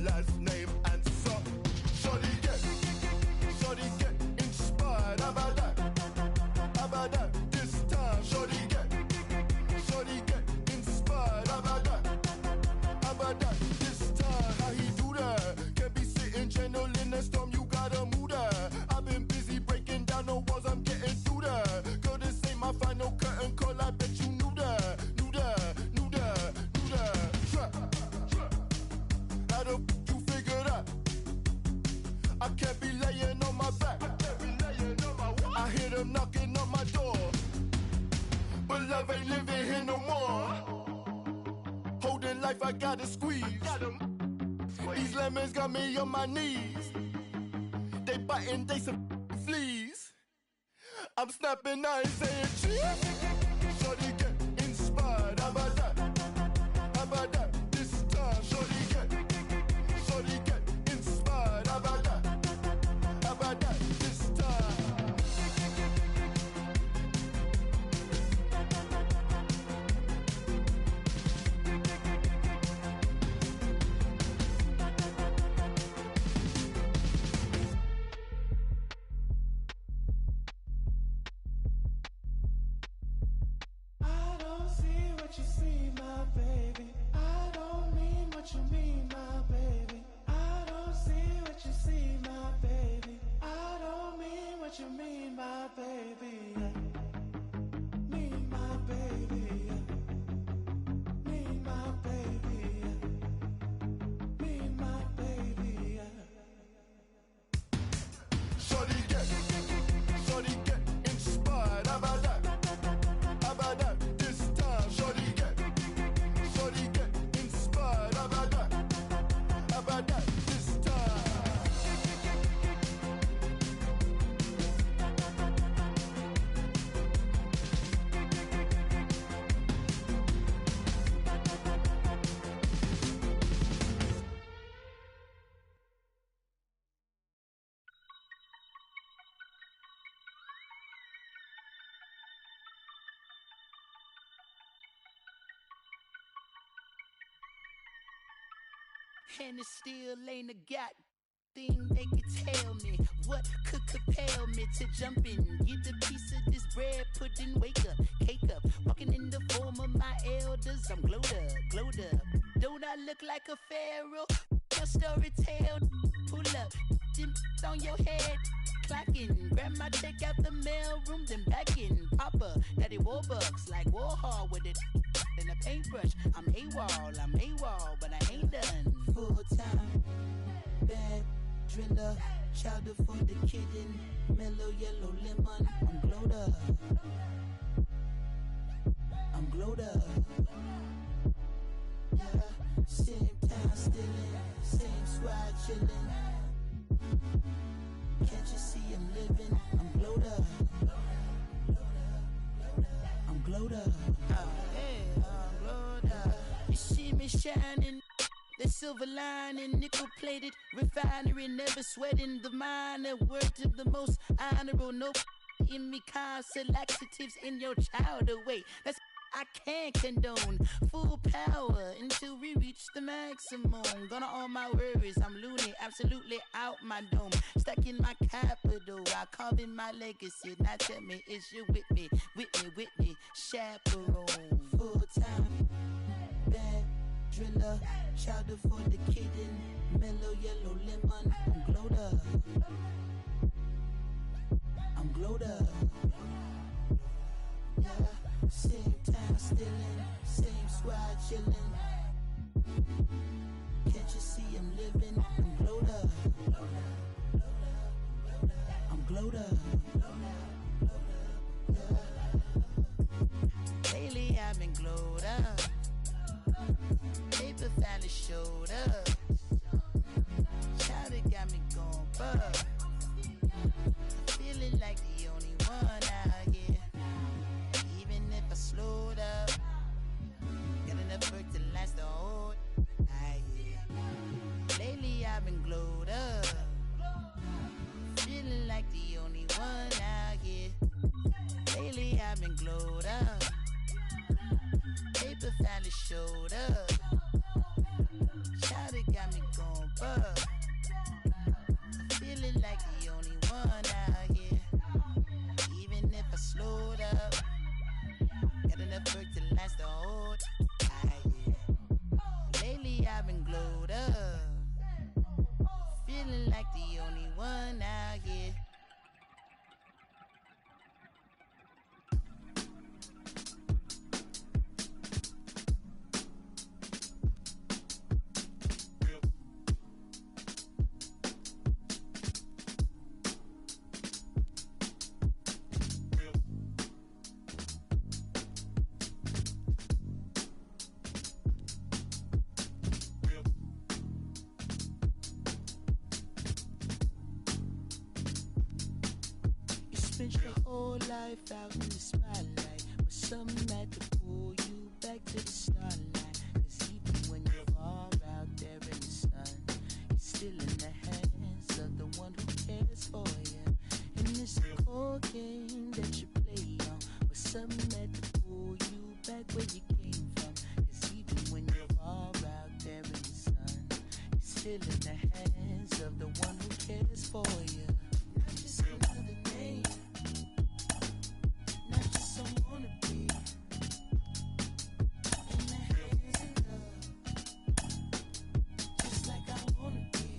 last name and some. Shorty get inspired. How about that? How about that? This time, shorty get inspired. How about that? How about that? This time, how he do that? Can't be sitting gentle in the storm. You gotta move that. I've been busy breaking down the walls. I'm getting through that. Girl, this ain't my final curtain call. I bet you knew that. Trap. How the you figure that? I can't be laying on my back. I hear them knocking on my door, but love ain't living here no more. Holding life, I gotta squeeze. These lemons got me on my knees. They biting, they some fleas. I'm snapping eyes saying cheese. Shorty get inspired. How about that? How about that? This time, shorty get inspired. How about that? How about that? This time. And it still ain't a thing they could tell me. What could compel me to jump in, get a piece of this bread, pudding, wake up, cake up, walking in the form of my elders. I'm glowed up. Don't I look like a pharaoh? Your story tale, pull up, them on your head, clacking. Grab my check out the mail room, then back in. Papa, daddy Warbucks, like Warhol with it and a paintbrush. I'm AWOL, but I ain't done. Full time, bad driller, chowder for the kitten, mellow yellow lemon. I'm glowed up. Yeah, same town stillin', same swag chillin'. Can't you see I'm living? I'm glowed up. I'm glowed up. You see me shining, the silver lining, nickel plated refinery, never sweating the minor. Word to the most honorable, no in me, constant laxatives in your child away. That's I can't condone. Full power until we reach the maximum. Gonna all my worries, I'm loony, absolutely out my dome. Stuck in my capital, I carve in my legacy. Now tell me, is you with me, chaperone. Full time, bad driller, chowder for the kitten, mellow yellow lemon. I'm glowed up. Yeah, same time stillin', same swag chillin'. Can't you see I'm living? I'm glowed up. I'm glowed up. Yeah. Lately I've been glowed up. Paper finally showed up. Chowder got me going bug. Feeling like the only one out here. Even if I slowed up, got enough work to last the whole night. Lately I've been glowed up. Feeling like the only one out here. Lately I've been glowed up. Paper finally showed up. Chowder got me going like the only one out here. Spent your whole life out in the spotlight, but something had to pull you back to the starlight. Cause even when you're far out there in the sun, you're still in the hands of the one who cares for you. And it's a cold game that you play on, but something had to pull you back where you came from. Cause even when you're far out there in the sun, you're still in the hands of the one who cares for you. Not just another name. Not just someone to be in the hands of love, just like I wanna be.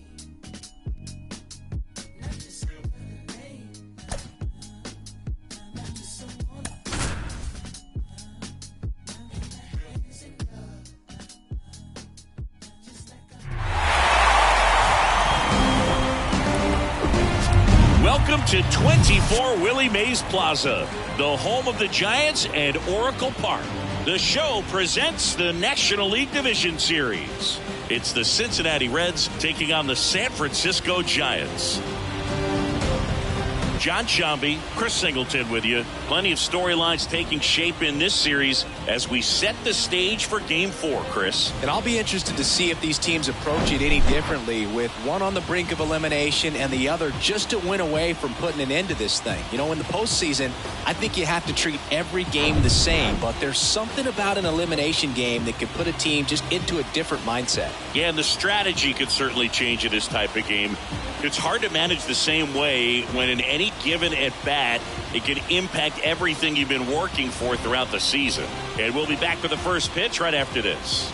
Not just another name, not just someone to be in the hands of love, just like I. Welcome to 24 Willie Mays Plaza, the home of the Giants and Oracle Park. The show presents the National League Division Series. It's the Cincinnati Reds taking on the San Francisco Giants. John Shambi, Chris Singleton with you. Plenty of storylines taking shape in this series as we set the stage for Game 4, Chris. And I'll be interested to see if these teams approach it any differently, with one on the brink of elimination and the other just a win away from putting an end to this thing. You know, in the postseason, I think you have to treat every game the same, but there's something about an elimination game that could put a team just into a different mindset. Yeah, and the strategy could certainly change in this type of game. It's hard to manage the same way when in any given at-bat, it can impact everything you've been working for throughout the season. And we'll be back with the first pitch right after this.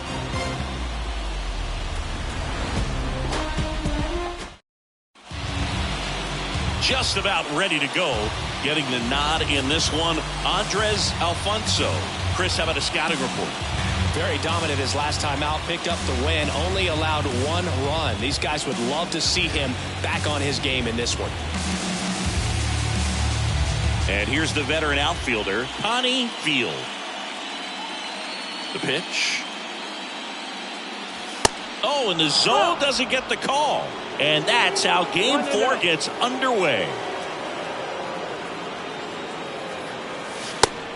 Just about ready to go. Getting the nod in this one, Andres Alfonso. Chris, how about a scouting report? Very dominant his last time out, picked up the win, only allowed one run. These guys would love to see him back on his game in this one. And here's the veteran outfielder, Connie Field. The pitch. Oh, and the zone doesn't get the call. And that's how Game 4 gets underway.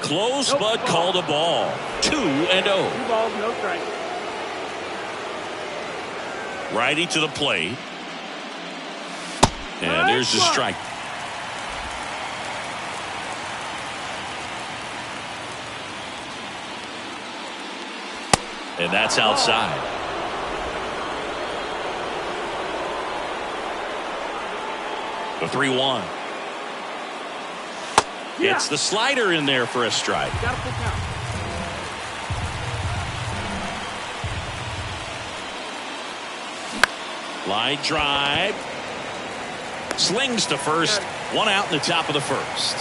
Close, but called a ball. 2-0. 2 balls, no strike. Righty to the plate. And there's the strike. And that's outside. The 3-1. Yeah. It's the slider in there for a strike. Got a full count. Line drive. Slings to first. 1 out in the top of the first.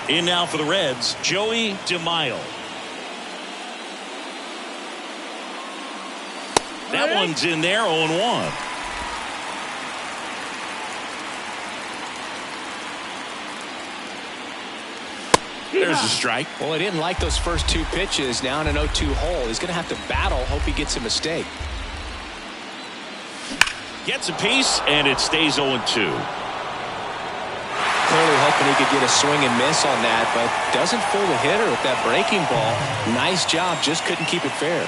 In now for the Reds, Joey DeMaio. That one's in there, 0-1. There's a strike. Well, he didn't like those first 2 pitches. Now in an 0-2 hole. He's going to have to battle. Hope he gets a mistake. Gets a piece, and it stays 0-2. Clearly hoping he could get a swing and miss on that, but doesn't fool the hitter with that breaking ball. Nice job, just couldn't keep it fair.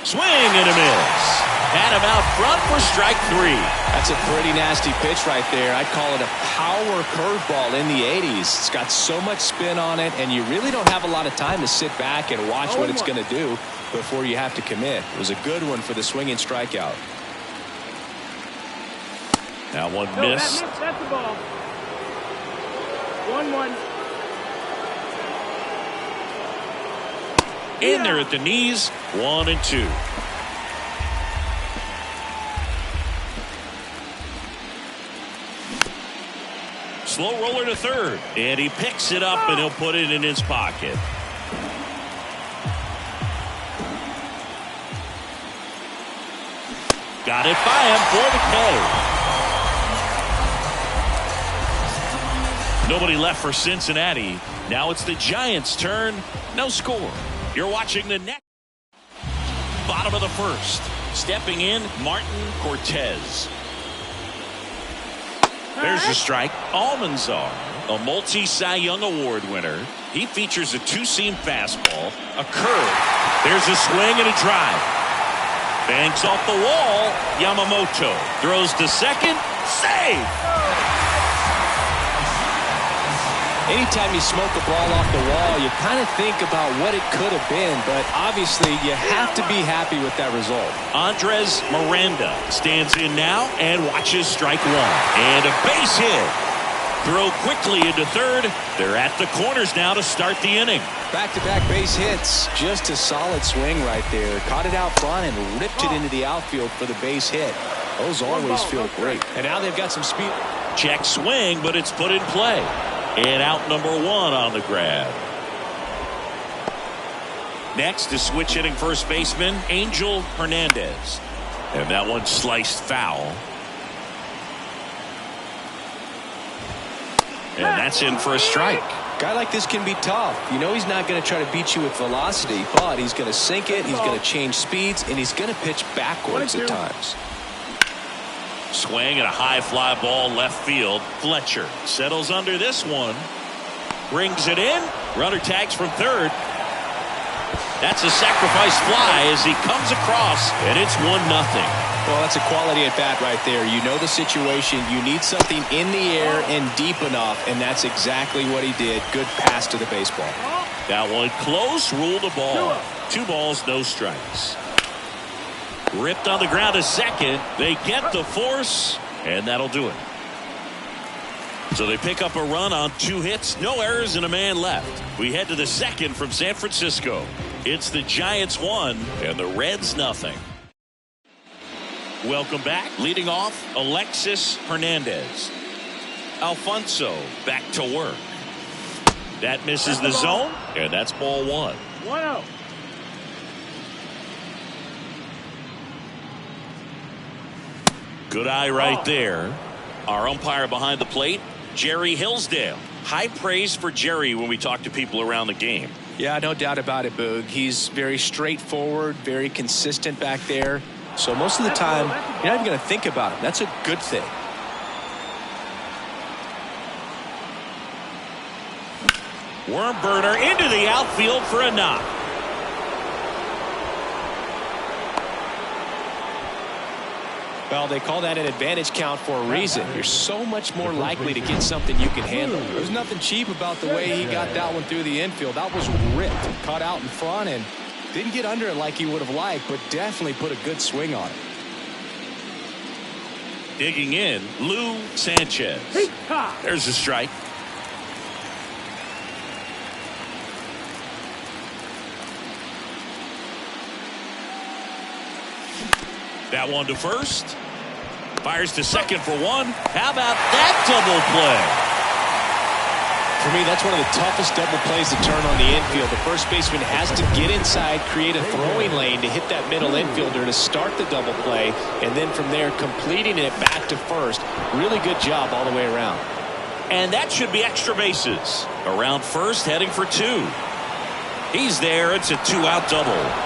Swing and a miss. Had him out front for strike 3. That's a pretty nasty pitch right there. I'd call it a power curveball in the 80s. It's got so much spin on it, and you really don't have a lot of time to sit back and watch what it's going to do before you have to commit. It was a good one for the swinging strikeout. Now one miss. That's the ball. 1-1. In there at the knees, 1-2. Slow roller to third, and he picks it up and he'll put it in his pocket. Got it by him for the K. Nobody left for Cincinnati. Now it's the Giants' turn. No score. You're watching the next. Bottom of the first. Stepping in, Martin Cortez. There's your strike. Almanzar, a multi-Cy Young Award winner. He features a two-seam fastball, a curve. There's a swing and a drive. Banks off the wall. Yamamoto throws to second. Save! Anytime you smoke a ball off the wall, you kind of think about what it could have been, but obviously you have to be happy with that result. Andres Miranda stands in now and watches strike one. And a base hit. Throw quickly into third. They're at the corners now to start the inning. Back-to-back base hits. Just a solid swing right there. Caught it out front and ripped it into the outfield for the base hit. Those always feel great. And now they've got some speed. Check swing, but it's put in play. And out number one on the grab. Next is switch hitting first baseman Angel Hernandez. And that one sliced foul. And that's in for a strike. Guy like this can be tough. You know he's not going to try to beat you with velocity, but he's going to sink it, he's going to change speeds, and he's going to pitch backwards at times. Swing and a high fly ball left field. Fletcher settles under this one. Brings it in. Runner tags from third. That's a sacrifice fly as he comes across, and it's 1-0. Well, that's a quality at bat right there. You know the situation. You need something in the air and deep enough, and that's exactly what he did. Good pass to the baseball. That one close. Ruled a ball. 2 balls, no strikes. Ripped on the ground to second. They get the force, and that'll do it. So they pick up a run on 2 hits, no errors, and a man left. We head to the second from San Francisco. It's the Giants 1 and the Reds 0. Welcome back. Leading off, Alexis Hernandez. Alfonso back to work. That misses the zone, and that's ball 1. 1-0. Good eye right there. Our umpire behind the plate, Jerry Hillsdale. High praise for Jerry when we talk to people around the game. Yeah, no doubt about it, Boog. He's very straightforward, very consistent back there. So most of the time, you're not even going to think about him. That's a good thing. Worm burner into the outfield for a knock. Well, they call that an advantage count for a reason. You're so much more likely to get something you can handle. There's nothing cheap about the way he got that one through the infield. That was ripped, caught out in front, and didn't get under it like he would have liked, but definitely put a good swing on it. Digging in, Lou Sanchez. There's a strike. That one to first. Fires to second for 1. How about that double play? For me, that's one of the toughest double plays to turn on the infield. The first baseman has to get inside, create a throwing lane to hit that middle infielder to start the double play, and then from there completing it back to first. Really good job all the way around. And that should be extra bases. Around first, heading for 2. He's there. It's a 2-out double.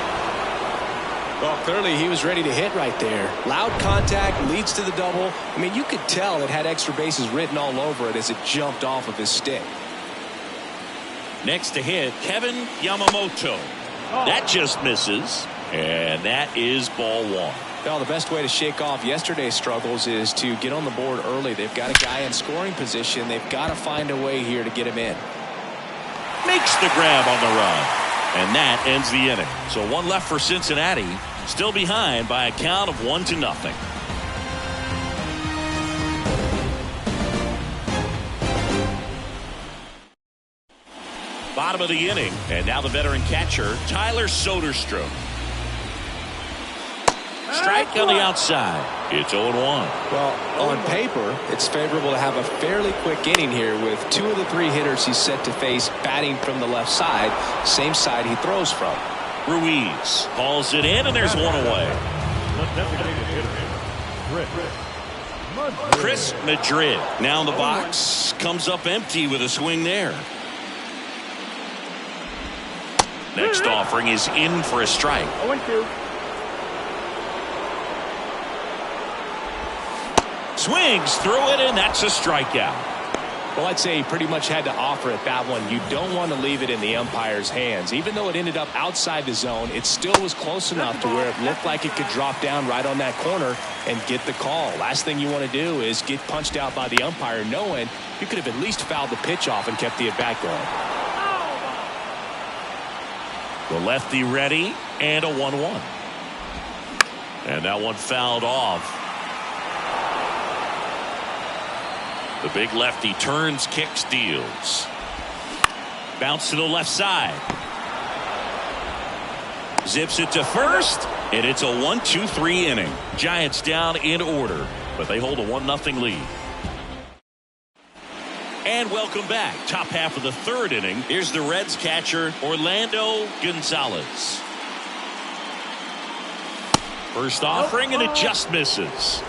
Well, clearly he was ready to hit right there. Loud contact leads to the double. I mean, you could tell it had extra bases written all over it as it jumped off of his stick. Next to hit, Kevin Yamamoto. That just misses. And that is ball 1. Well, the best way to shake off yesterday's struggles is to get on the board early. They've got a guy in scoring position. They've got to find a way here to get him in. Makes the grab on the run. And that ends the inning. So 1 left for Cincinnati. Still behind by a count of 1-0. bottom of the inning. And now the veteran catcher, Tyler Soderstrom. Strike on the outside. It's 0-1. Well, on paper, it's favorable to have a fairly quick inning here with 2 of the 3 hitters he's set to face batting from the left side, same side he throws from. Ruiz hauls it in, and there's one away. Chris Madrid now in the box, comes up empty with a swing there. Next offering is in for a strike. 0-2. Swings through it, and that's a strikeout. Well, I'd say he pretty much had to offer at that one. You don't want to leave it in the umpire's hands. Even though it ended up outside the zone, it still was close enough to where it looked like it could drop down right on that corner and get the call. Last thing you want to do is get punched out by the umpire knowing you could have at least fouled the pitch off and kept the at-bat going. The lefty ready, and a 1-1. And that one fouled off. The big lefty turns, kicks, deals. Bounce to the left side. Zips it to first, and it's a 1-2-3 inning. Giants down in order, but they hold a 1-0 lead. And welcome back. Top half of the 3rd inning. Here's the Reds catcher, Orlando Gonzalez. First offering, and it just misses.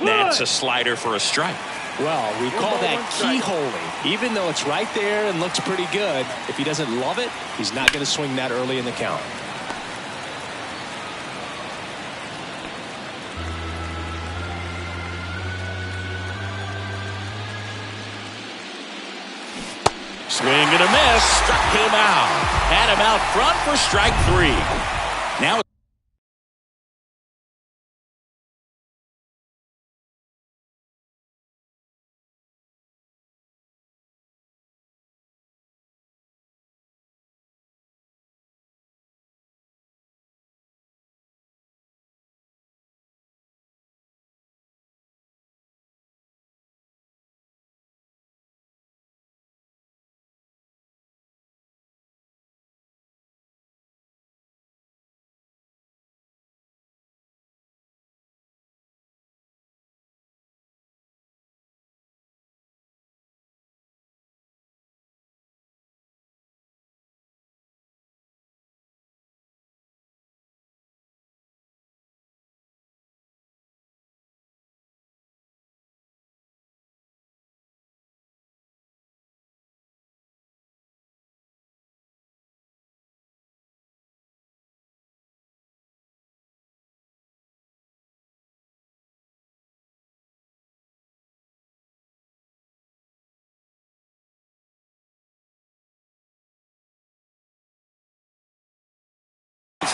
That's a slider for a strike. Well, we call that keyholing. Even though it's right there and looks pretty good, if he doesn't love it, he's not going to swing that early in the count. Swing and a miss. Struck him out. Had him out front for strike 3. Now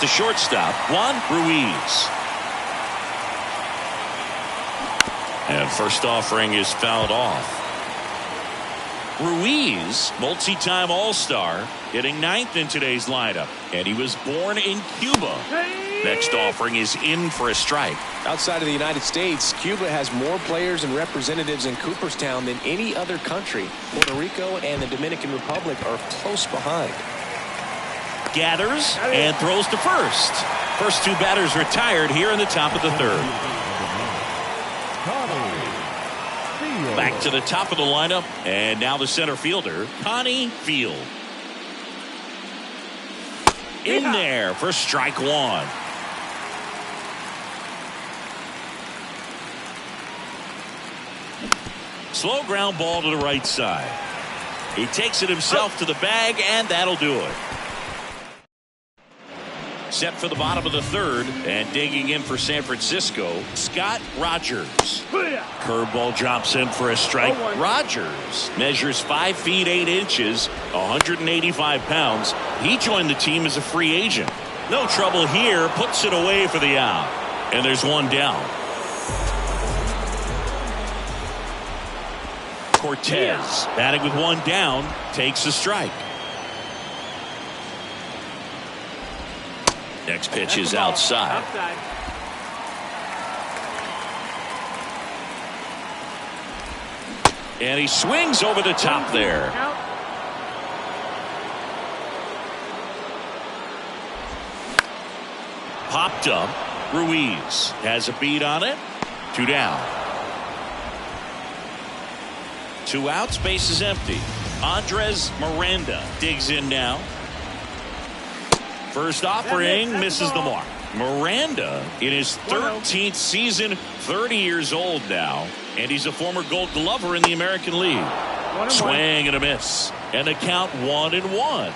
the shortstop, Juan Ruiz. And first offering is fouled off. Ruiz, multi-time All-Star, hitting ninth in today's lineup. And he was born in Cuba. Next offering is in for a strike. Outside of the United States, Cuba has more players and representatives in Cooperstown than any other country. Puerto Rico and the Dominican Republic are close behind. Gathers and throws to first. First two batters retired here in the top of the third. Back to the top of the lineup, and now the center fielder, Connie Field. In there for strike one. Slow ground ball to the right side. He takes it himself to the bag, and that'll do it. Set for the bottom of the third, and digging in for San Francisco, Scott Rogers. Curveball drops in for a strike. Rogers measures 5 feet 8 inches, 185 pounds. He joined the team as a free agent. No trouble here, puts it away for the out. And there's one down. Cortez, batting with one down, takes a strike. Next pitch is outside. And he swings over the top there. Popped up. Ruiz has a beat on it. 2 down. 2 outs, base is empty. Andres Miranda digs in now. First offering misses the mark. Miranda in his 13th season, 30 years old now, and he's a former Gold Glover in the American League. Swing and a miss, and the count 1-1.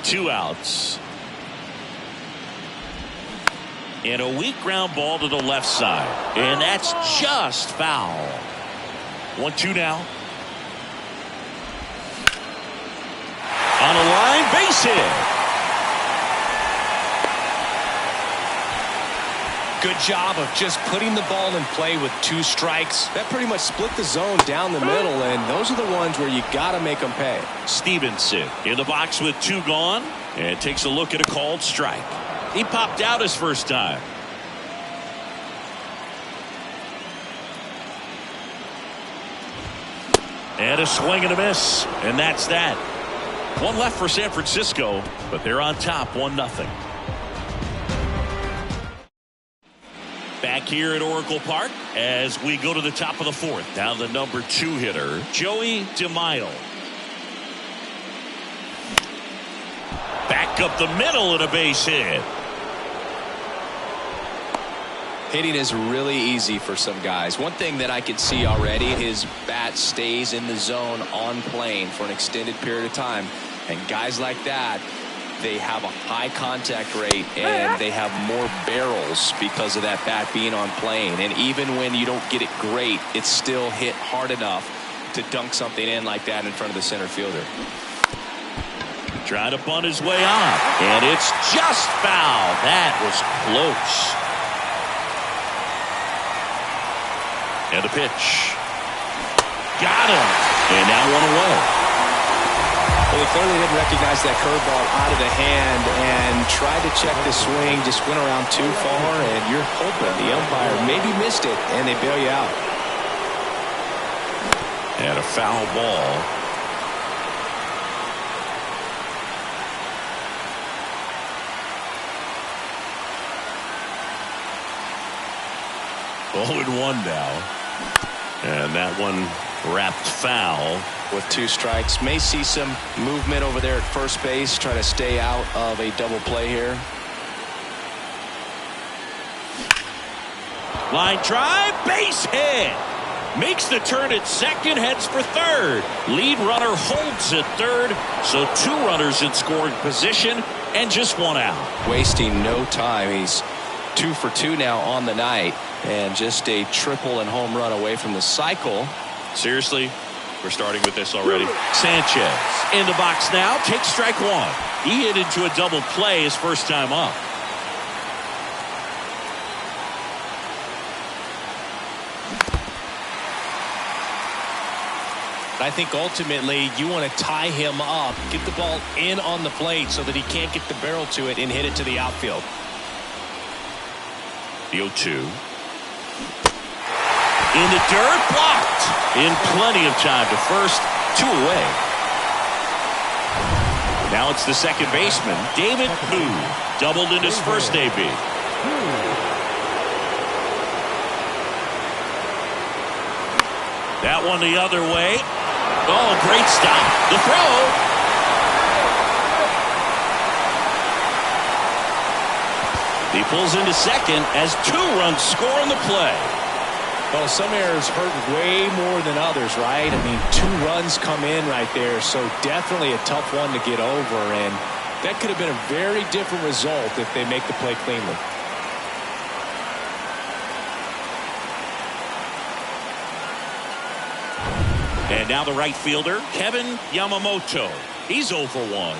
2 outs. And a weak ground ball to the left side, and that's just foul. 1-2 now. On a line, base hit. Good job of just putting the ball in play with 2 strikes. That pretty much split the zone down the middle, and those are the ones where you got to make them pay. Stevenson in the box with 2 gone, and takes a look at a called strike. He popped out his first time. And a swing and a miss, and that's that. 1 left for San Francisco, but they're on top 1-0. Back here at Oracle Park as we go to the top of the 4th. Now the number 2 hitter, Joey DeMaio. Back up the middle and a base hit. Hitting is really easy for some guys. One thing that I could see already, his bat stays in the zone on plane for an extended period of time. And guys like that, they have a high contact rate and they have more barrels because of that bat being on plane. And even when you don't get it great, it's still hit hard enough to dunk something in like that in front of the center fielder. Trying to bunt his way off, and it's just foul. That was close. And the pitch. Got him. And now 1 away. Well, he clearly didn't recognize that curveball out of the hand and tried to check the swing, just went around too far, and you're hoping the umpire maybe missed it, and they bail you out. And a foul ball. Oh, and 1 now. And that one wrapped foul. With 2 strikes, may see some movement over there at first base, try to stay out of a double play here. Line drive, base hit. Makes the turn at second, heads for third. Lead runner holds at third, so 2 runners in scoring position and just 1 out. Wasting no time. He's 2 for 2 now on the night, and just a triple and home run away from the cycle. Seriously, We're starting with this already. Sanchez in the box now. Takes strike one. He hit into a double play his first time up. I think ultimately you want to tie him up, get the ball in on the plate so that he can't get the barrel to it and hit it to the outfield. The 0-2. In the dirt, blocked. In plenty of time to first, 2 away. Now it's the second baseman, David Hu. Doubled in his first AB. That one the other way. Oh, great stop. The throw. He pulls into second as 2 runs score on the play. Well, some errors hurt way more than others, right? I mean, 2 runs come in right there, so definitely a tough one to get over, and that could have been a very different result if they make the play cleanly. And now the right fielder, Kevin Yamamoto. He's 0 for 1.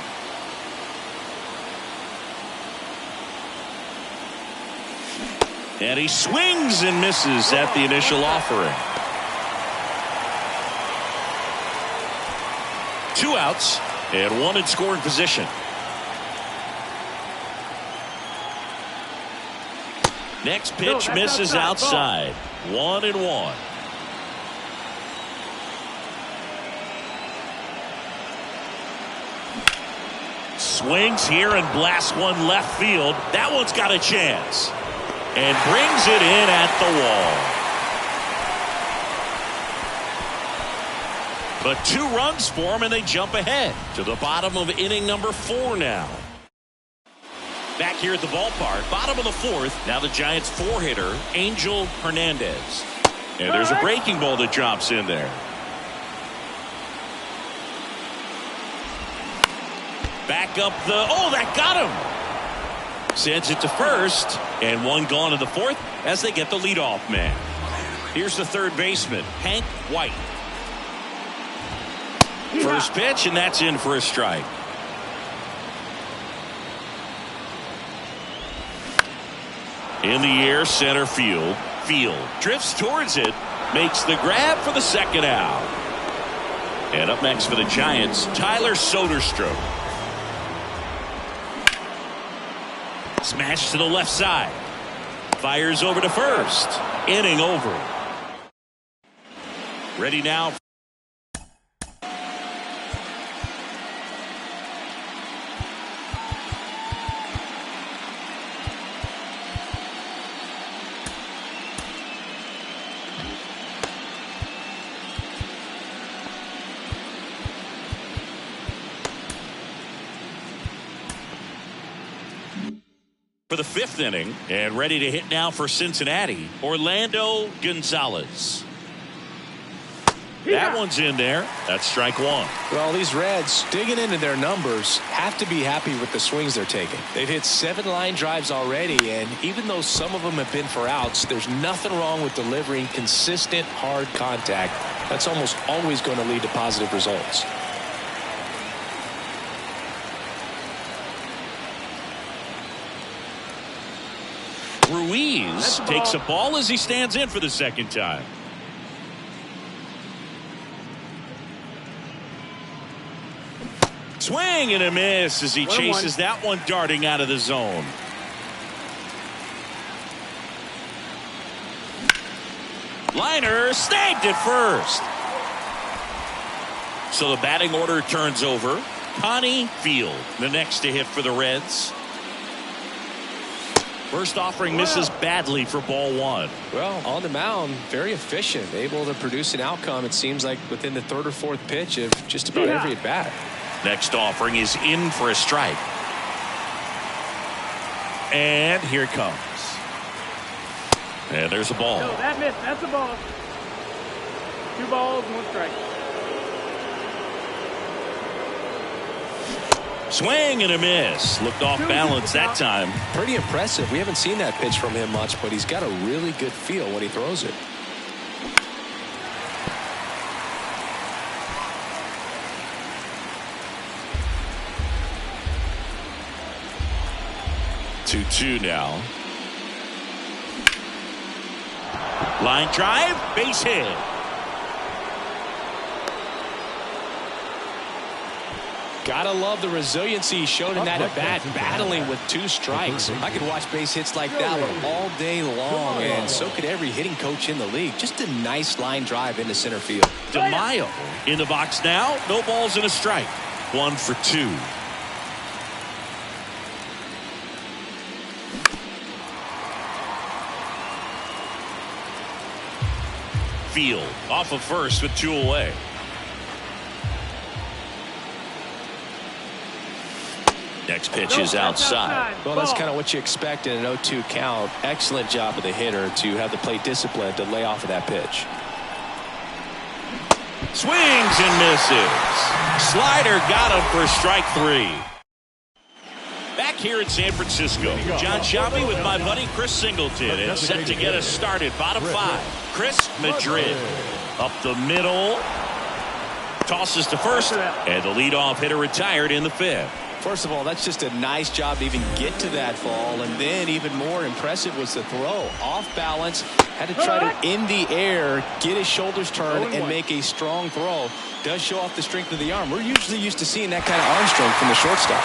And he swings and misses at the initial offering. 2 outs and 1 in scoring position. Next pitch misses outside. 1-1. Swings here and blasts one left field. That one's got a chance. And brings it in at the wall. But 2 runs for him and they jump ahead to the bottom of inning number 4 now. Back here at the ballpark, bottom of the 4th. Now the Giants 4-hitter, Angel Hernandez. And there's a breaking ball that drops in there. Back up the, oh, that got him. Sends it to first, and 1 gone in the 4th as they get the leadoff man. Here's the third baseman, Hank White. First pitch, and that's in for a strike. In the air, center field. Drifts towards it, makes the grab for the second out. And up next for the Giants, Tyler Soderstrom. Smash to the left side. Fires over to first. Inning over. Ready now. For the 5th inning, and ready to hit now for Cincinnati, Orlando Gonzalez. That one's in there. That's strike 1. Well, these Reds, digging into their numbers, have to be happy with the swings they're taking. They've hit 7 line drives already, and even though some of them have been for outs, there's nothing wrong with delivering consistent, hard contact. That's almost always going to lead to positive results. Ruiz takes a ball as he stands in for the second time. Swing and a miss as he chases that one darting out of the zone. Liner snagged at first. So the batting order turns over. Connie Field, the next to hit for the Reds. First offering misses badly for ball 1. Well, on the mound, very efficient, able to produce an outcome, it seems like, within the 3rd or 4th pitch of just about every at-bat. Next offering is in for a strike. And here it comes. And there's a ball. No, that missed. That's a ball. 2 balls, 1 strike. Swing and a miss. Looked off balance that time. Pretty impressive. We haven't seen that pitch from him much, but he's got a really good feel when he throws it. 2-2 now. Line drive, base hit. Gotta love the resiliency shown in that at bat, battling with 2 strikes. I could watch base hits like that one all day long, and so could every hitting coach in the league. Just a nice line drive into center field. DeMaio in the box now. No balls and a strike. 1 for 2. Field off of first with 2 away. Next pitch is outside. Well, that's kind of what you expect in an 0-2 count. Excellent job of the hitter to have the plate discipline to lay off of that pitch. Swings and misses. Slider got him for strike 3. Back here in San Francisco, John Sciambi with my buddy Chris Singleton and set to get us started. Bottom 5. Chris Madrid up the middle. Tosses to first, and the leadoff hitter retired in the 5th. First of all, that's just a nice job to even get to that ball, and then even more impressive was the throw. Off balance, had to try to in the air, get his shoulders turned, and make a strong throw. Does show off the strength of the arm. We're usually used to seeing that kind of arm strength from the shortstop.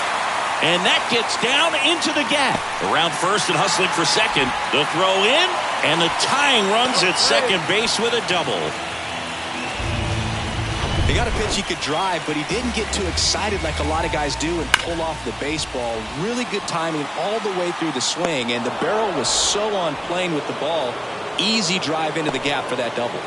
And that gets down into the gap. Around first and hustling for second. The throw in, and the tying runs at second base with a double. He got a pitch he could drive, but he didn't get too excited like a lot of guys do and pull off the baseball. Really good timing all the way through the swing, and the barrel was so on plane with the ball. Easy drive into the gap for that double.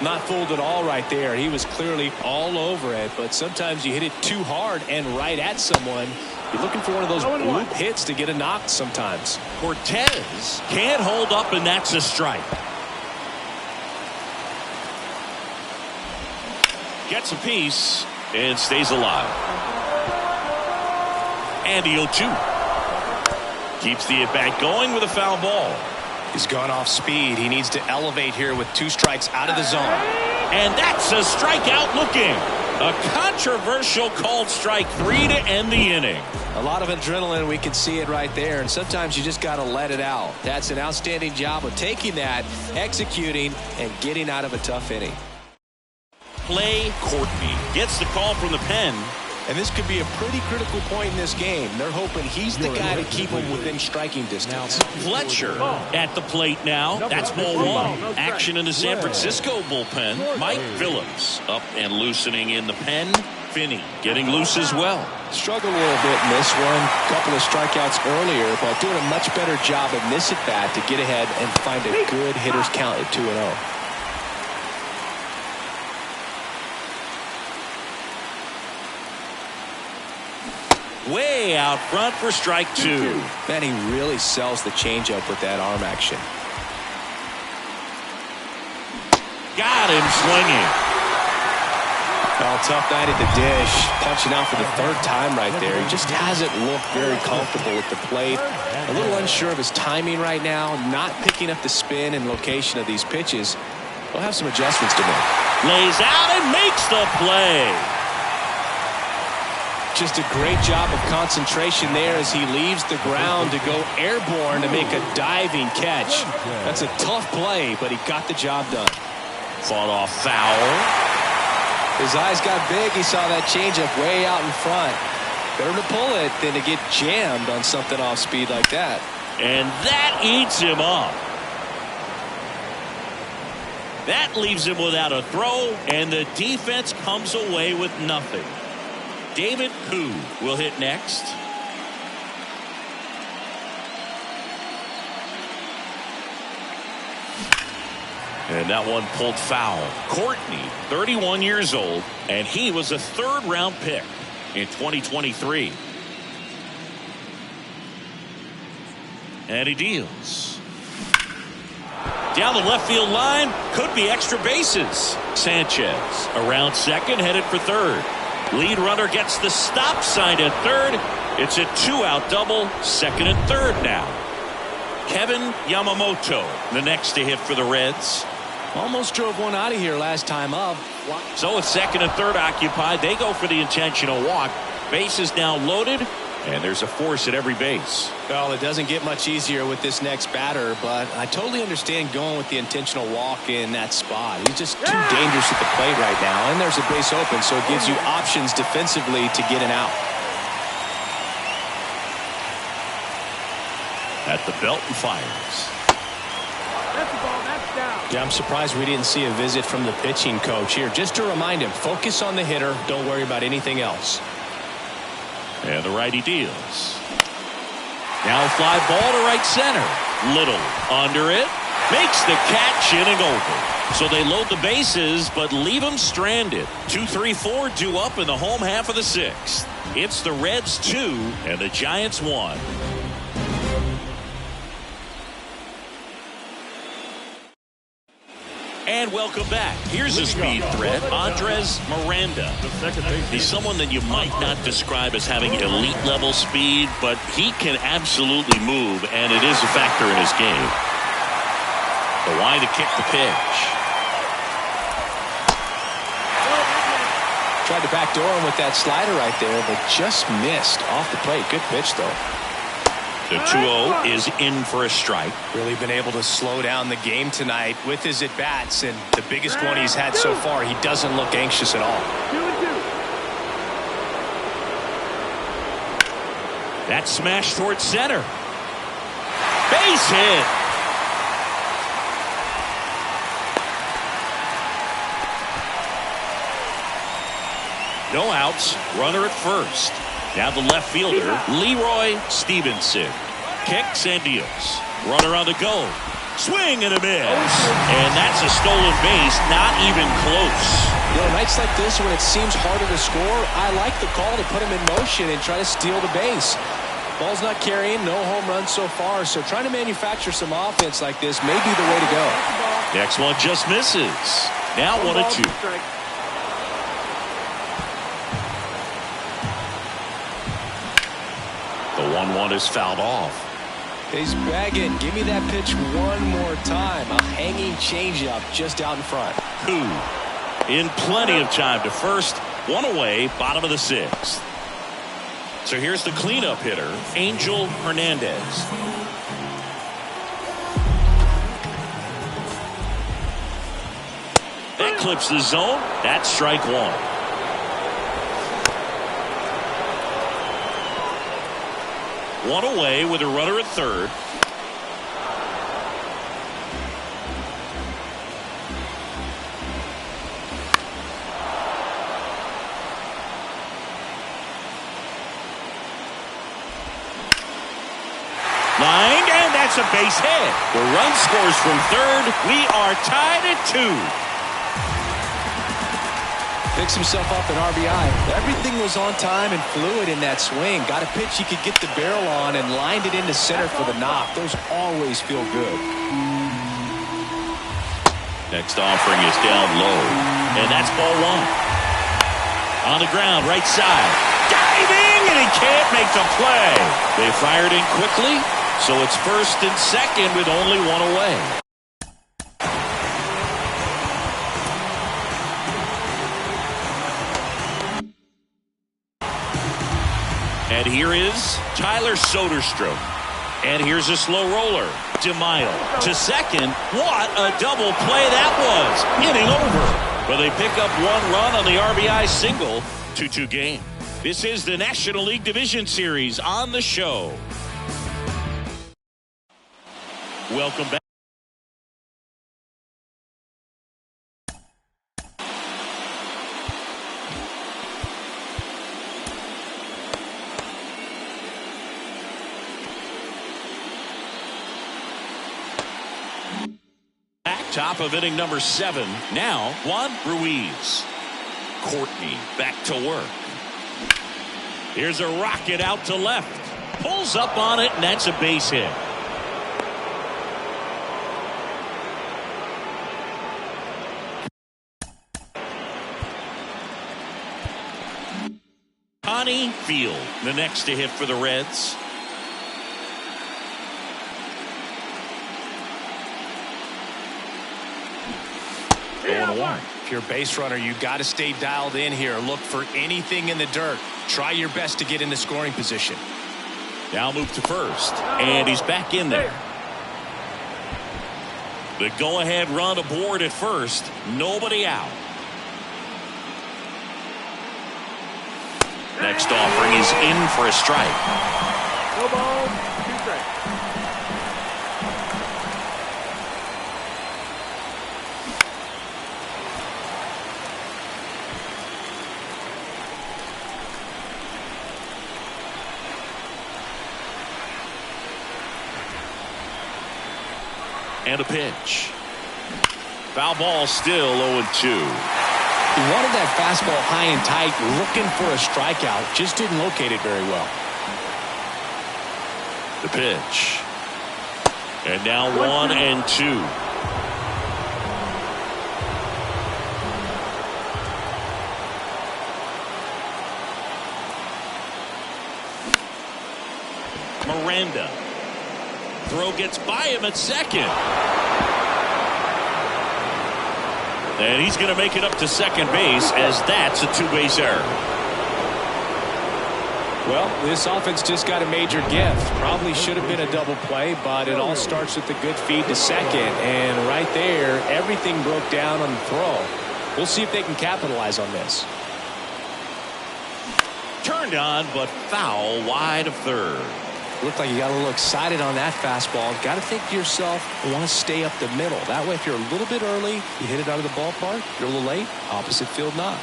Not fooled at all right there. He was clearly all over it, but sometimes you hit it too hard and right at someone. You're looking for one of those bloop hits to get a knock sometimes. Cortez can't hold up, and that's a strike. Gets a piece and stays alive. And the 0-2. Keeps the at-bat going with a foul ball. He's gone off speed. He needs to elevate here with 2 strikes out of the zone. And that's a strikeout looking. A controversial called strike 3 to end the inning. A lot of adrenaline, we can see it right there, and sometimes you just got to let it out. That's an outstanding job of taking that, executing, and getting out of a tough inning. Play Courtney gets the call from the pen. And this could be a pretty critical point in this game. They're hoping he's the guy to keep him within striking distance. Fletcher at the plate now. That's ball 1. Action in the San Francisco bullpen. Mike Phillips up and loosening in the pen. Finney getting loose as well. Struggled a little bit in this one. Couple of strikeouts earlier, but doing a much better job in this at bat to get ahead and find a good hitter's count at 2-0. Way out front for strike 2. Man, he really sells the changeup with that arm action. Got him swinging. Well, tough night at the dish. Punching out for the 3rd time right there. He just hasn't looked very comfortable at the plate. A little unsure of his timing right now. Not picking up the spin and location of these pitches. He'll have some adjustments to make. Lays out and makes the play. Just a great job of concentration there as he leaves the ground to go airborne to make a diving catch. That's a tough play, but he got the job done. Fought off foul. His eyes got big. He saw that changeup way out in front. Better to pull it than to get jammed on something off speed like that. And that eats him up. That leaves him without a throw, and the defense comes away with nothing. David Koo will hit next. And that one pulled foul. Courtney, 31 years old, and he was a 3rd-round pick in 2023. And he deals. Down the left field line, could be extra bases. Sanchez around second, headed for 3rd. Lead runner gets the stop sign at 3rd. It's a 2-out double, 2nd and 3rd now. Kevin Yamamoto, the next to hit for the Reds. Almost drove one out of here last time up. So with 2nd and 3rd occupied, they go for the intentional walk. Bases now loaded, And there's a force at every base. Well, it doesn't get much easier with this next batter, but I totally understand going with the intentional walk in that spot. He's just too dangerous at the plate right now, and there's a base open, so it gives you options defensively to get an out. At the belt and fires. That's the ball. That's down. Yeah, I'm surprised we didn't see a visit from the pitching coach here, just to remind him, focus on the hitter, don't worry about anything else. And the righty deals. Now a fly ball to right center. Little under it. Makes the catch, inning over. So they load the bases, but leave them stranded. 2-3-4 due up in the home half of the sixth. It's the Reds 2 and the Giants 1. And welcome back. Here's a speed threat, Andres Miranda. He's someone that you might not describe as having elite level speed, but he can absolutely move, and it is a factor in his game. The line to kick the pitch. Tried to backdoor him with that slider right there, but just missed off the plate. Good pitch, though. The 2-0 is in for a strike. Really been able to slow down the game tonight with his at-bats, and the biggest one he's had so far, he doesn't look anxious at all. 2-2. That smash towards center. Base hit. No outs. Runner at first. Now the left fielder, Leroy Stevenson. Kicks and deals. Runner on the go. Swing and a miss. And that's a stolen base. Not even close. You know, nights like this when it seems harder to score, I like the call to put him in motion and try to steal the base. Ball's not carrying, no home runs so far, so trying to manufacture some offense like this may be the way to go. Next one just misses. Now 1-2. The 1-1 is fouled off. He's begging. Give me that pitch one more time. A hanging changeup just out in front. In plenty of time to first. One away, bottom of the sixth. So here's the cleanup hitter, Angel Hernandez. That clips the zone. That's strike one. One away with a runner at third. Lined, and that's a base hit. The run scores from third. We are tied at 2. Picks himself up an RBI. Everything was on time and fluid in that swing. Got a pitch he could get the barrel on and lined it into center for the knock. Those always feel good. Next offering is down low. And that's ball one. On the ground, right side. Diving, and he can't make the play. They fired in quickly, so it's first and second with only one away. And here is Tyler Soderstrom. And here's a slow roller. DeMaio to second. What a double play that was. Inning over. But they pick up one run on the RBI single. 2-2 game. This is the National League Division Series on the show. Welcome back. Top of inning number 7. Now Juan Ruiz. Courtney back to work. Here's a rocket out to left. Pulls up on it, and that's a base hit. Connie Field, the next to hit for the Reds. If you're a base runner, you got to stay dialed in here. Look for anything in the dirt. Try your best to get into scoring position. Now move to first, and he's back in there. The go-ahead run aboard at first. Nobody out. Next offering is in for a strike. No ball, 2 strikes. And a pitch. Foul ball, still 0-2. He wanted that fastball high and tight, looking for a strikeout. Just didn't locate it very well. The pitch. And now 1-2. Miranda. Throw gets by him at second. And he's going to make it up to second base, as that's a 2-base error. Well, this offense just got a major gift. Probably should have been a double play, but it all starts with a good feed to second. And right there, everything broke down on the throw. We'll see if they can capitalize on this. Turned on, but foul wide of third. Looked like you got a little excited on that fastball. Got to think to yourself, I want to stay up the middle. That way, if you're a little bit early, you hit it out of the ballpark. You're a little late, opposite field not.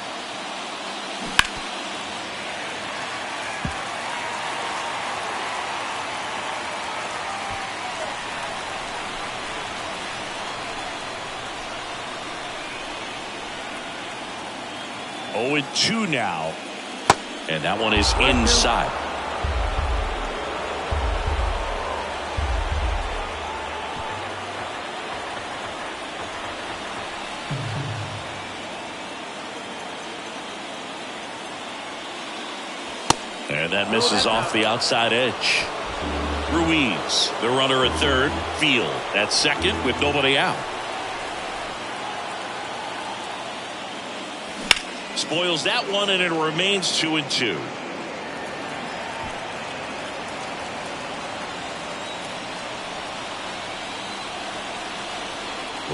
Oh, 2 now. And that one is inside. And that misses off the outside edge. Ruiz, the runner at third, field at second with nobody out. Spoils that one, and it remains 2-2.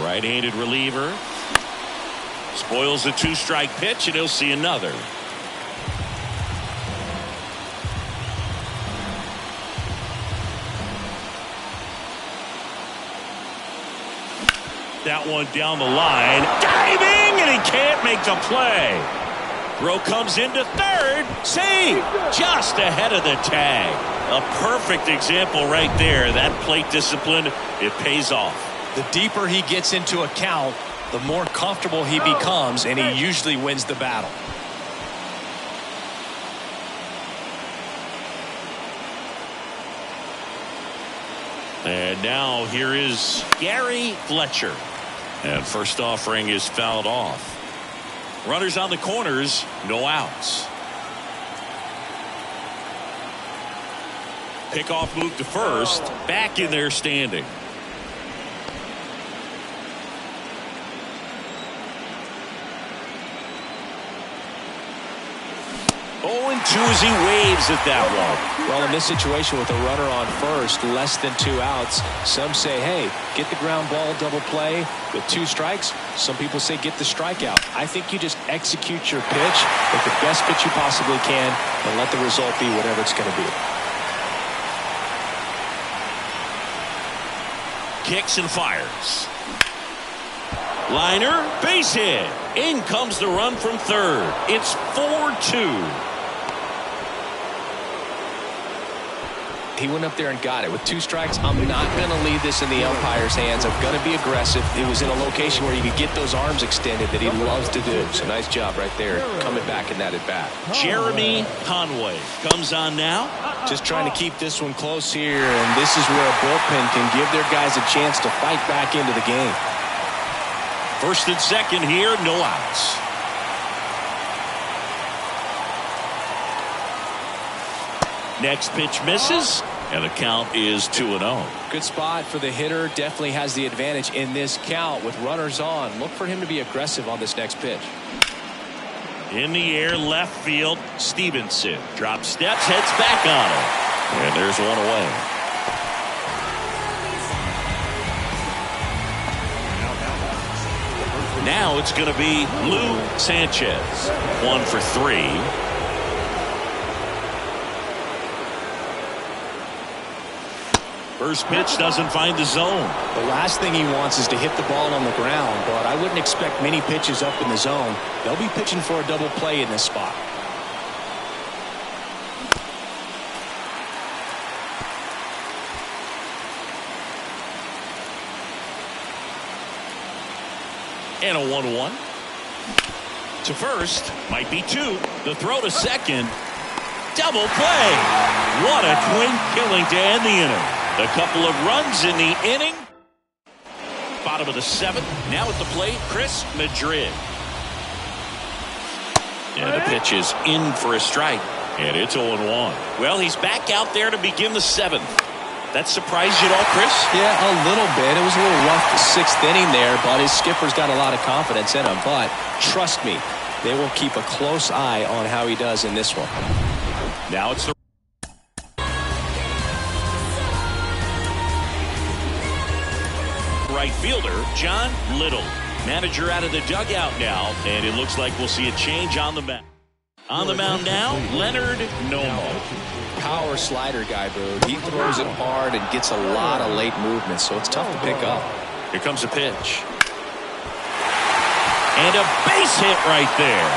Right-handed reliever. Spoils the 2-strike pitch, and he'll see another. That one down the line. Diving, and he can't make the play. Throw comes into third. Save. Just ahead of the tag. A perfect example right there. That plate discipline, it pays off. The deeper he gets into a count, the more comfortable he becomes, and he usually wins the battle. And now here is Gary Fletcher. And first offering is fouled off. Runners on the corners, no outs. Pickoff move to first, back in there standing. 0-2 as he waves at that one. Well, in this situation with a runner on first, less than 2 outs, some say, hey, get the ground ball, double play with 2 strikes. Some people say get the strikeout. I think you just execute your pitch with the best pitch you possibly can and let the result be whatever it's going to be. Kicks and fires. Liner, base hit. In comes the run from third. It's 4-2. He went up there and got it. With 2 strikes, I'm not going to leave this in the umpire's hands. I'm going to be aggressive. It was in a location where you could get those arms extended that he loves to do. So nice job right there, coming back in that at bat. Jeremy Conway comes on now. Just trying to keep this one close here, and this is where a bullpen can give their guys a chance to fight back into the game. First and second here, no outs. Next pitch misses, and the count is 2-0. Good spot for the hitter. Definitely has the advantage in this count with runners on. Look for him to be aggressive on this next pitch. In the air, left field, Stevenson. Drop steps, heads back on it. And there's one away. Now it's going to be Lou Sanchez. 1 for 3. First pitch doesn't find the zone. The last thing he wants is to hit the ball on the ground, but I wouldn't expect many pitches up in the zone. They'll be pitching for a double play in this spot. And a 1-1. To first, might be 2. The throw to second. Double play. What a twin killing to end the inning. A couple of runs in the inning. Bottom of the 7th. Now at the plate, Chris Madrid. And the pitch is in for a strike. And it's 0-1. Well, he's back out there to begin the 7th. That surprised you at all, Chris? Yeah, a little bit. It was a little rough the 6th inning there, but his skipper's got a lot of confidence in him. But trust me, they will keep a close eye on how he does in this one. Now it's the right fielder, John Little. Manager out of the dugout now, and it looks like we'll see a change on the mound. On the mound now, Leonard Nomo. Power slider guy, Boo. He throws it hard and gets a lot of late movement, so it's tough to pick up. Here comes a pitch. And a base hit right there.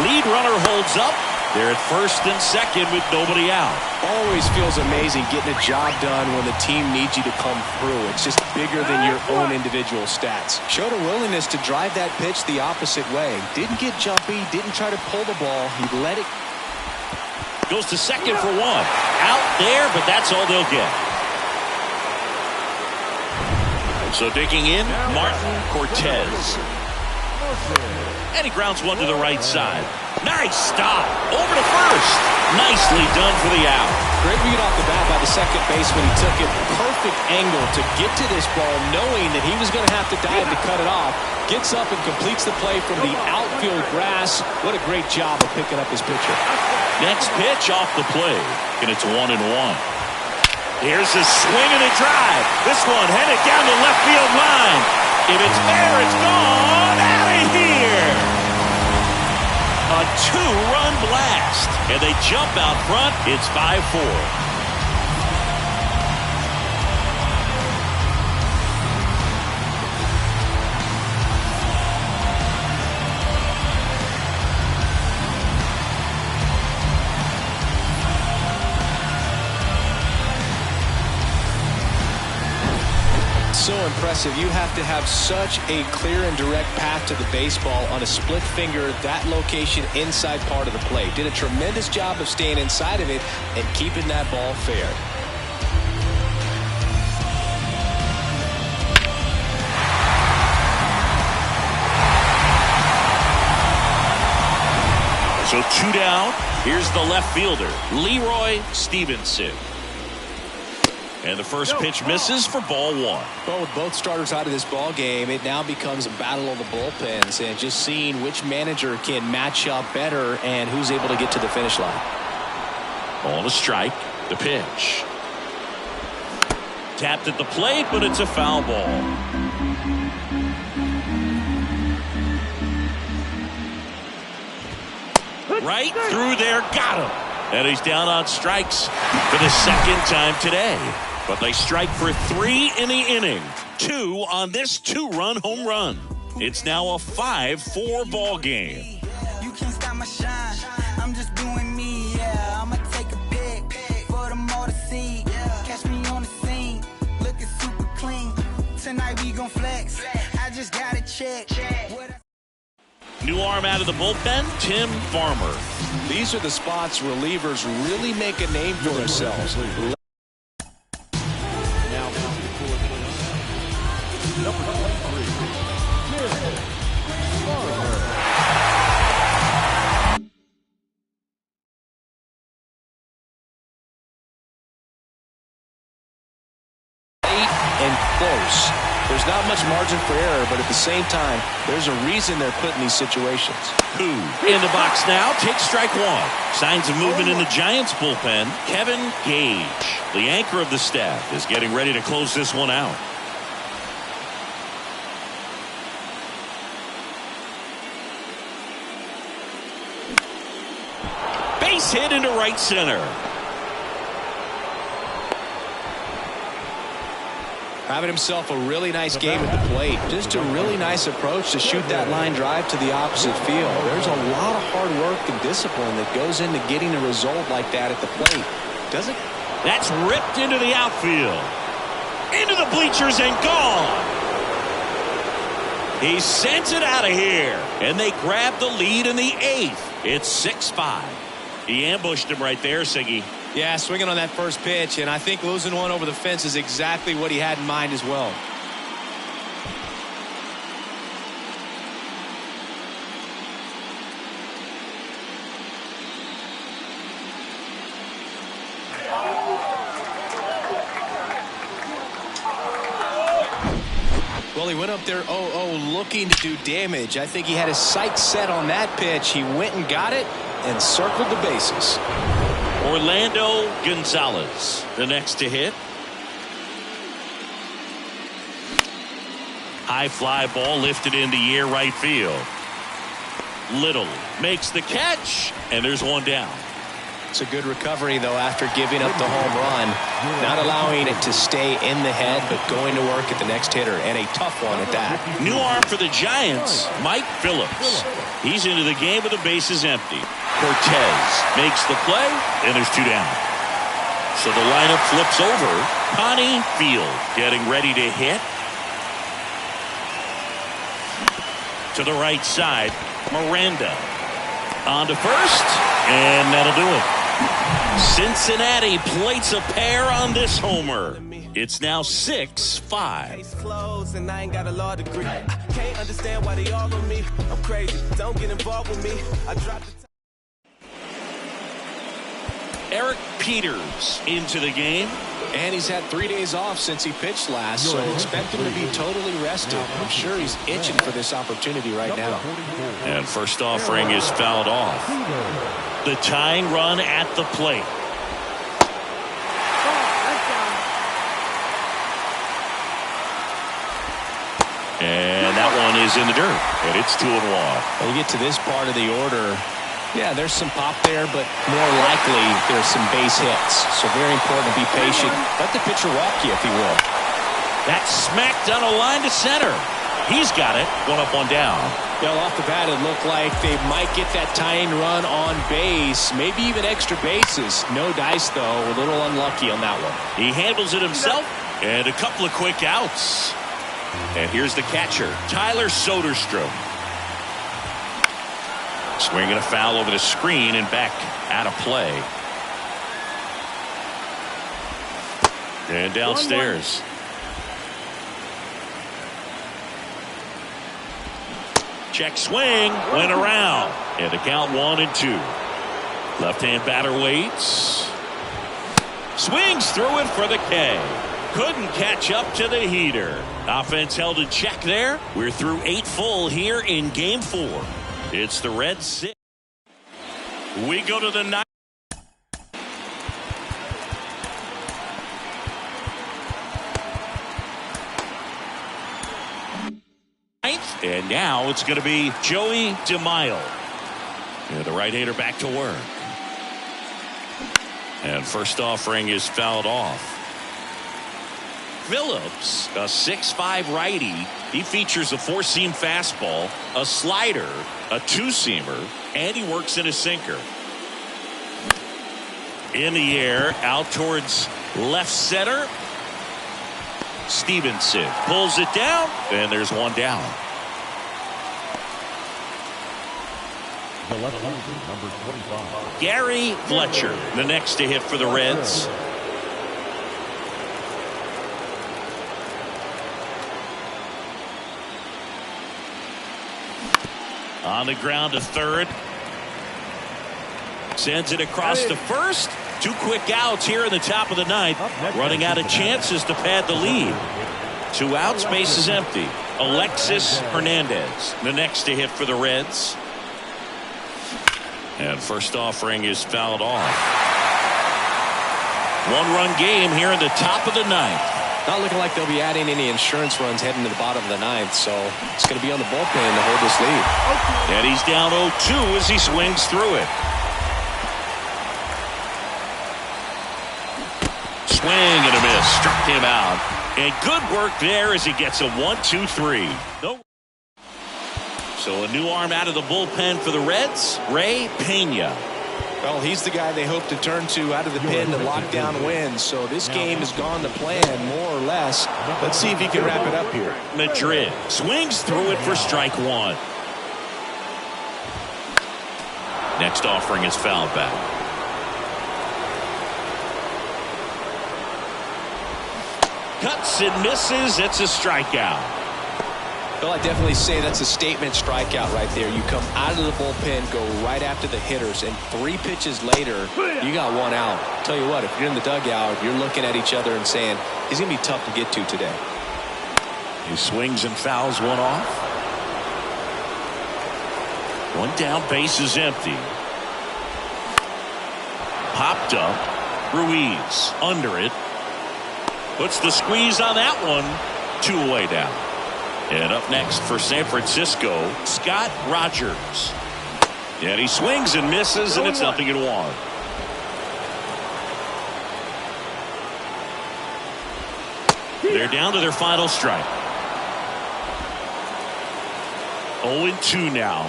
Lead runner holds up. They're at first and second with nobody out. Always feels amazing getting a job done when the team needs you to come through. It's just bigger than your own individual stats. Showed a willingness to drive that pitch the opposite way. Didn't get jumpy, didn't try to pull the ball. He let it. Goes to second for 1. Out there, but that's all they'll get. So digging in, Martin Cortez. And he grounds one to the right side. Nice stop. Over to first. Nicely done for the out. Great read off the bat by the second baseman. He took it perfect angle to get to this ball, knowing that he was going to have to dive to cut it off. Gets up and completes the play from the outfield grass. What a great job of picking up his pitcher. Next pitch off the play, and it's 1-1. Here's a swing and a drive. This one headed down the left field line. If it's there, it's gone out of here. A 2-run blast, and they jump out front. It's 5-4. So impressive. You have to have such a clear and direct path to the baseball on a split finger, that location inside part of the plate. Did a tremendous job of staying inside of it and keeping that ball fair. So 2 down. Here's the left fielder, Leroy Stevenson. And the first pitch misses for ball 1. Well, with both starters out of this ball game, it now becomes a battle of the bullpens and just seeing which manager can match up better and who's able to get to the finish line. On a strike, the pitch. Tapped at the plate, but it's a foul ball. Right through there, got him. And he's down on strikes for the second time today. But they strike for 3 in the inning. 2 on this 2-run home run. It's now a 5-4 ball game. You can't stop my shine. I'm just doing me, yeah. I'ma take a pic for them all to see. Catch me on the scene, looking super clean. Tonight we gon' flex. I just gotta check. New arm out of the bullpen, Tim Farmer. These are the spots relievers really make a name for themselves. Number 23. And close. There's not much margin for error, but at the same time, there's a reason they're put in these situations. Who in the box now takes strike one. Signs of movement in the Giants bullpen. Kevin Gage, the anchor of the staff, is getting ready to close this one out. Base hit into right center. Having himself a really nice game at the plate. Just a really nice approach to shoot that line drive to the opposite field. There's a lot of hard work and discipline that goes into getting a result like that at the plate. Does it? That's ripped into the outfield. Into the bleachers and gone. He sends it out of here. And they grab the lead in the 8th. It's 6-5. He ambushed him right there, Siggy. Yeah, swinging on that first pitch, and I think losing one over the fence is exactly what he had in mind as well. Well, he went up there 0-0 looking to do damage. I think he had his sights set on that pitch. He went and got it and circled the bases. Orlando Gonzalez, the next to hit. High fly ball lifted into the air right field. Little makes the catch, and there's one down. It's a good recovery, though, after giving up the home run. Not allowing it to stay in the head, but going to work at the next hitter, and a tough one at that. New arm for the Giants, Mike Phillips. He's into the game with the bases empty. Cortez makes the play, and there's two down. So the lineup flips over. Connie Field getting ready to hit. To the right side, Miranda. On to first, and that'll do it. Cincinnati plates a pair on this homer. It's now 6-5. Clothes and I ain't got a law degree. I can't understand why they all on me. I'm crazy. Don't get involved with me. I dropped the Eric Peters into the game. And he's had 3 days off since he pitched last, so expect him to be totally rested. I'm sure he's itching for this opportunity right now. And first offering is fouled off. The tying run at the plate. And that one is in the dirt. And it's 2-1. When you get to this part of the order, yeah, there's some pop there, but more likely there's some base hits. So very important to be patient. Let the pitcher walk you, if he will. That's smacked on a line to center. He's got it. 1 up, 1 down. Well, off the bat, it looked like they might get that tying run on base. Maybe even extra bases. No dice, though. A little unlucky on that one. He handles it himself. And a couple of quick outs. And here's the catcher, Tyler Soderstrom. Swinging a foul over the screen and back out of play. And downstairs. Check swing, went around. And the count 1-2. Left-hand batter waits. Swings through it for the K. Couldn't catch up to the heater. Offense held in check there. We're through 8 full here in Game 4. It's the Reds 6. We go to the 9th. And now it's going to be Joey DeMaio. And the right-hander back to work. And first offering is fouled off. Phillips, a 6'5" righty. He features a 4-seam fastball, a slider, a 2-seamer, and he works in a sinker. In the air, out towards left center. Stevenson pulls it down, and there's one down. Number 25. Gary Fletcher, the next to hit for the Reds. On the ground to third. Sends it across to first. 2 quick outs here in the top of the 9th. Running out of chances to pad the lead. 2 outs, base is empty. Alexis Hernandez, the next to hit for the Reds. And first offering is fouled off. 1-run game here in the top of the 9th. Not looking like they'll be adding any insurance runs heading to the bottom of the 9th, so it's going to be on the bullpen to hold this lead. And he's down 0-2 as he swings through it. Swing and a miss. Struck him out. And good work there as he gets a 1-2-3. No. So a new arm out of the bullpen for the Reds, Ray Pena. Well, he's the guy they hope to turn to out of the pen to lock down wins. So this game has gone to plan, more or less. Let's see if he can wrap it up here. Madrid swings through it for strike 1. Next offering is fouled back. Cuts and misses. It's a strikeout. Well, I definitely say that's a statement strikeout right there. You come out of the bullpen, go right after the hitters, and 3 pitches later, you got 1 out. Tell you what, if you're in the dugout, you're looking at each other and saying, he's going to be tough to get to today. He swings and fouls one off. 1 down, base is empty. Popped up. Ruiz under it. Puts the squeeze on that one. 2 away down. And up next for San Francisco, Scott Rogers. And he swings and misses, and it's 0-1. They're down to their final strike. 0-2 now.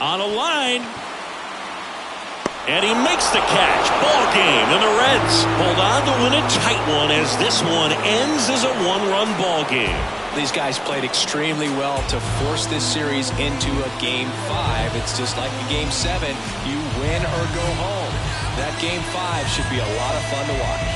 On a line. And he makes the catch. Ball game. And the Reds hold on to win a tight one as this one ends as a 1-run ball game. These guys played extremely well to force this series into a Game 5. It's just like the Game 7. You win or go home. That Game 5 should be a lot of fun to watch.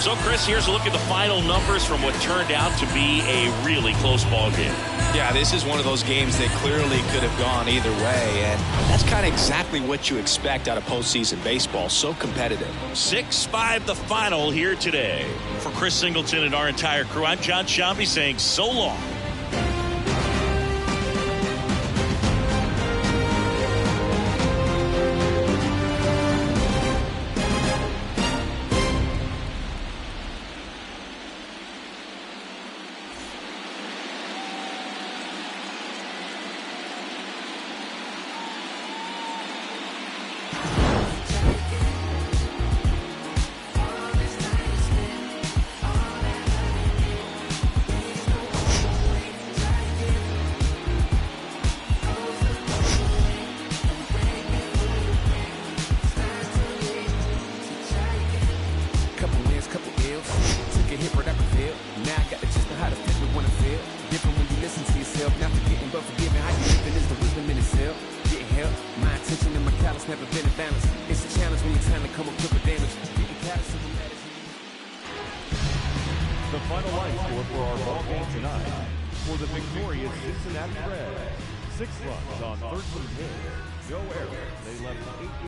So, Chris, here's a look at the final numbers from what turned out to be a really close ball game. Yeah, this is one of those games that clearly could have gone either way, and that's kind of exactly what you expect out of postseason baseball. So competitive. 6-5 the final here today. For Chris Singleton and our entire crew, I'm John Shambi saying so long. Never been a balance. It's a challenge when you're trying to come up with damage. The final line score for our ball game tonight. For the victorious Cincinnati Reds, 6 runs on 13 hits. Joe Aaron, they left 8